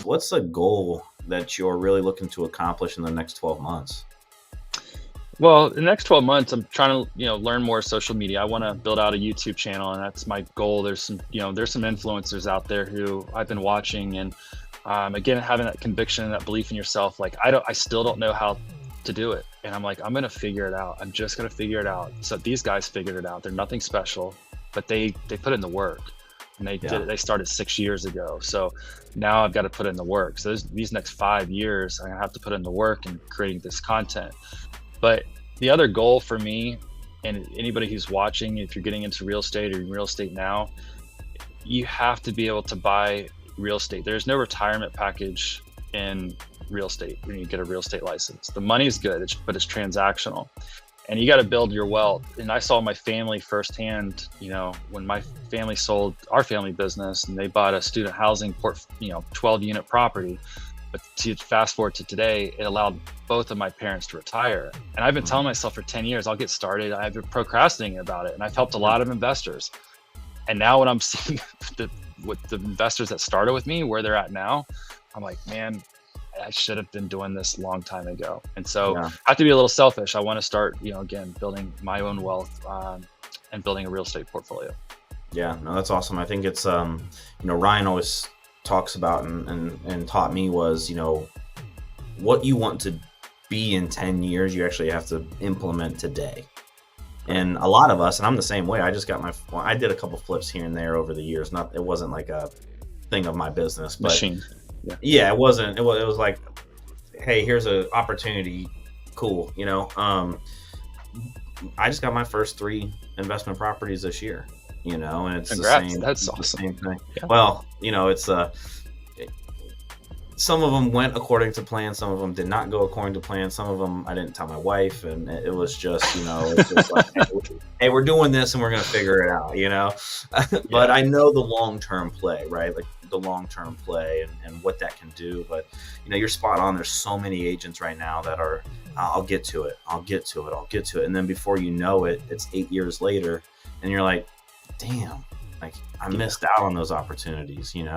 what's a goal that you're really looking to accomplish in the next 12 months? Well, the next 12 months, I'm trying to, learn more social media. I want to build out a YouTube channel, and that's my goal. There's some influencers out there who I've been watching, and again, having that conviction and that belief in yourself. Like I still don't know how to do it, and I'm like, I'm gonna figure it out. I'm just gonna figure it out. So these guys figured it out. They're nothing special, but they put in the work, and they did Yeah. it. They started 6 years ago. So now I've got to put in the work. So these next 5 years, I'm gonna have to put in the work and creating this content. But the other goal for me, and anybody who's watching, if you're getting into real estate or in real estate now, you have to be able to buy real estate. There's no retirement package in real estate when you get a real estate license. The money is good, but it's transactional. And you got to build your wealth. And I saw my family firsthand, when my family sold our family business and they bought a student housing 12 unit property. But to fast forward to today, it allowed both of my parents to retire. And I've been telling myself for 10 years, I'll get started. I've been procrastinating about it. And I've helped a lot of investors. And now when I'm seeing with the investors that started with me, where they're at now, I'm like, man, I should have been doing this a long time ago. And so Yeah. I have to be a little selfish. I want to start, again, building my own wealth and building a real estate portfolio. Yeah, no, that's awesome. I think it's, Ryan always talks about and taught me was, what you want to be in 10 years, you actually have to implement today. And a lot of us, and I'm the same way. I just got I did a couple flips here and there over the years. It wasn't like a thing of my business, but Machine. yeah, it wasn't. It was like, hey, here's an opportunity. Cool. I just got my first 3 investment properties this year, and it's Congrats. the same. That's it's awesome. the same thing. Yeah. It's some of them went according to plan. Some of them did not go according to plan. Some of them I didn't tell my wife, and it was just, it's just like, hey, we're doing this and we're going to figure it out, But I know the long-term play, right? Like the long-term play and what that can do. But, you're spot on. There's so many agents right now that are, I'll get to it. And then before you know it, it's 8 years later and you're like, damn. Like I missed out on those opportunities, and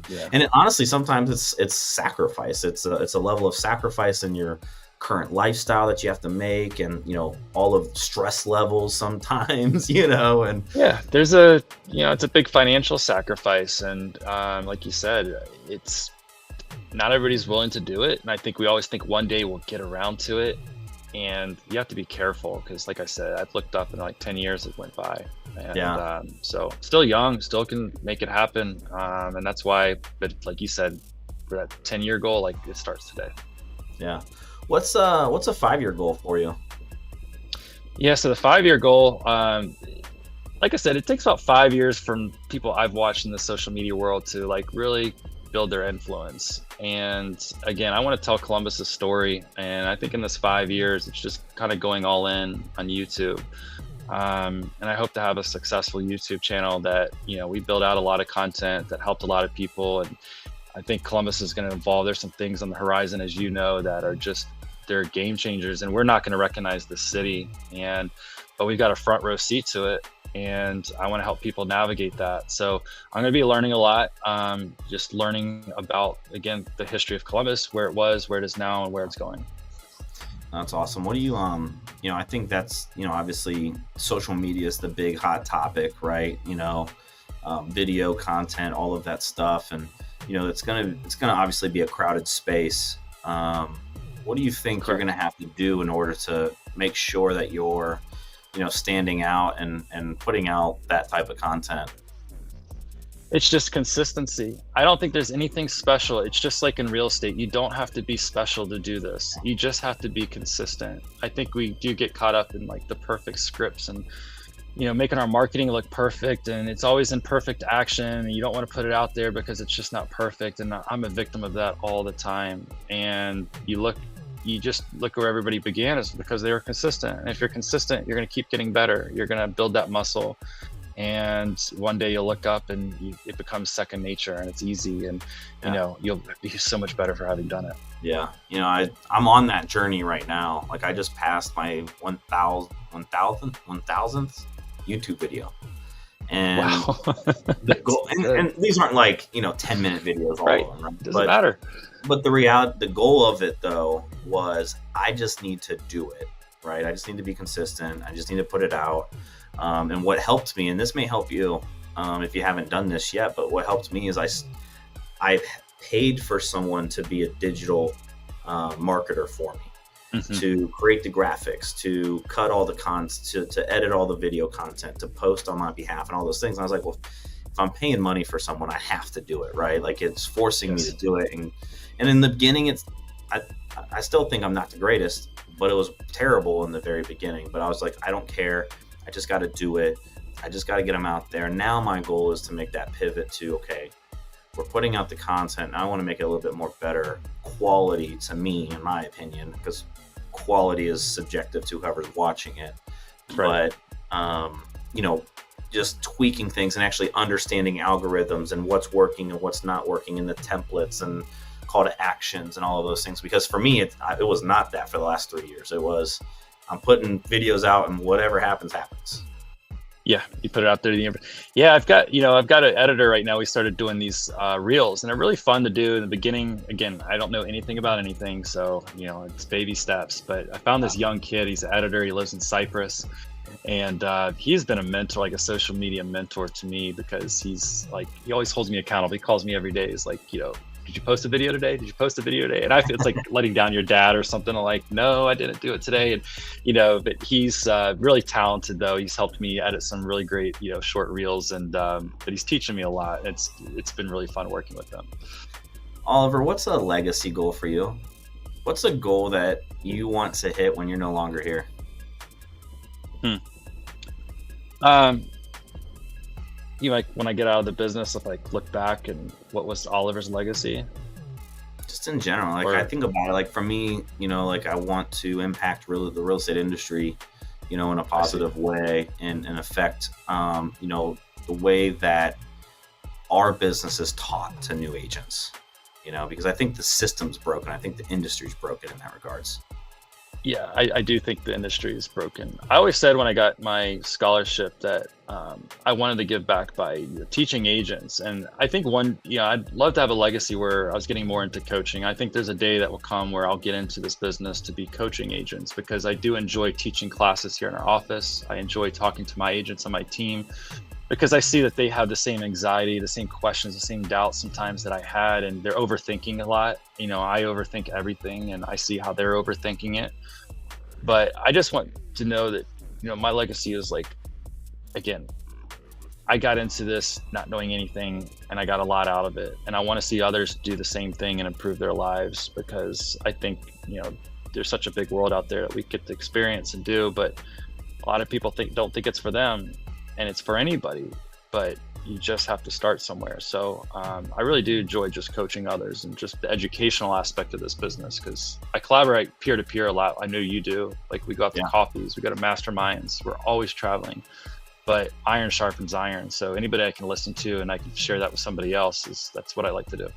it, honestly, sometimes it's sacrifice. It's a level of sacrifice in your current lifestyle that you have to make, and all of stress levels sometimes, and there's it's a big financial sacrifice, and like you said, it's not everybody's willing to do it, and I think we always think one day we'll get around to it. And you have to be careful because, like I said, I've looked up and like 10 years have went by. And so still young, still can make it happen. And that's why, but like you said, for that 10-year goal, like it starts today. Yeah. What's a 5-year goal for you? Yeah. So the 5-year goal, like I said, it takes about 5 years from people I've watched in the social media world to like really build their influence. And again, I want to tell Columbus's story, and I think in this 5 years it's just kind of going all in on YouTube, and I hope to have a successful YouTube channel that we build out a lot of content that helped a lot of people. And I think Columbus is going to evolve. There's some things on the horizon, as you know, that are they're game changers, and we're not going to recognize the city, but we've got a front row seat to it. And I want to help people navigate that. So I'm going to be learning a lot, just learning about, again, the history of Columbus, where it was, where it is now, and where it's going. That's awesome. What do you, I think that's, obviously social media is the big hot topic, right? Video content, all of that stuff. And, it's going to obviously be a crowded space. What do you think you're going to have to do in order to make sure that you're, standing out and putting out that type of content? It's just consistency. I don't think there's anything special. It's just like in real estate. You don't have to be special to do this. You just have to be consistent. I think we do get caught up in like the perfect scripts and, making our marketing look perfect, and it's always in perfect action, and you don't want to put it out there because it's just not perfect. And I'm a victim of that all the time. And you just look where everybody began, is because they were consistent. And if you're consistent, you're going to keep getting better. You're going to build that muscle. And one day you'll look up and it becomes second nature, and it's easy. And, you'll be so much better for having done it. Yeah. I'm on that journey right now. Like I just passed my 1000th YouTube video. And Wow. the That's goal, good. and these aren't like, 10-minute videos, all Right. of them, right? Doesn't matter. But the goal of it though was I just need to do it, right? I just need to be consistent. I just need to put it out. And what helped me, and this may help you if you haven't done this yet, but what helped me is I paid for someone to be a digital marketer for me, to create the graphics, to cut all the to edit all the video content, to post on my behalf, and all those things. And I was like, well, if I'm paying money for someone, I have to do it, right? Like it's forcing me to do it. And in the beginning, I still think I'm not the greatest, but it was terrible in the very beginning. But I was like, I don't care. I just got to do it. I just got to get them out there. Now my goal is to make that pivot to, okay, we're putting out the content. Now I want to make it a little bit more better quality to me, in my opinion, because quality is subjective to whoever's watching it. Right. But, just tweaking things and actually understanding algorithms and what's working and what's not working in the templates and call to actions and all of those things. Because for me, it was not that for the last 3 years. It was, I'm putting videos out and whatever happens, happens. Yeah, you put it out there to the yeah. I've got an editor right now. We started doing these reels, and they're really fun to do in the beginning. Again, I don't know anything about anything, so it's baby steps. But I found this young kid. He's an editor. He lives in Cyprus, and he's been a mentor, like a social media mentor to me, because he always holds me accountable. He calls me every day. He's like, did you post a video today? Did you post a video today? And I feel it's like letting down your dad or something. I'm like, no, I didn't do it today. And, but he's really talented though. He's helped me edit some really great, short reels. And, but he's teaching me a lot. It's been really fun working with him. Oliver, what's a legacy goal for you? What's a goal that you want to hit when you're no longer here? Like when I get out of the business, if I look back and what was Oliver's legacy? Just in general, I think about it, like for me, I want to impact the real estate industry, in a positive way and affect, the way that our business is taught to new agents, because I think the system's broken. I think the industry's broken in that regards. Yeah, I do think the industry is broken. I always said when I got my scholarship that I wanted to give back by teaching agents. And I think I'd love to have a legacy where I was getting more into coaching. I think there's a day that will come where I'll get into this business to be coaching agents, because I do enjoy teaching classes here in our office. I enjoy talking to my agents on my team, because I see that they have the same anxiety, the same questions, the same doubts sometimes that I had, and they're overthinking a lot. I overthink everything, and I see how they're overthinking it. But I just want to know that, my legacy is like, again, I got into this not knowing anything, and I got a lot out of it. And I want to see others do the same thing and improve their lives, because I think, there's such a big world out there that we get to experience and do, but a lot of people don't think it's for them. And it's for anybody, but you just have to start somewhere. So I really do enjoy just coaching others and just the educational aspect of this business, because I collaborate peer-to-peer a lot. I know you do. Like we go out to coffees, we go to masterminds, we're always traveling, but iron sharpens iron. So anybody I can listen to and I can share that with somebody else, that's what I like to do.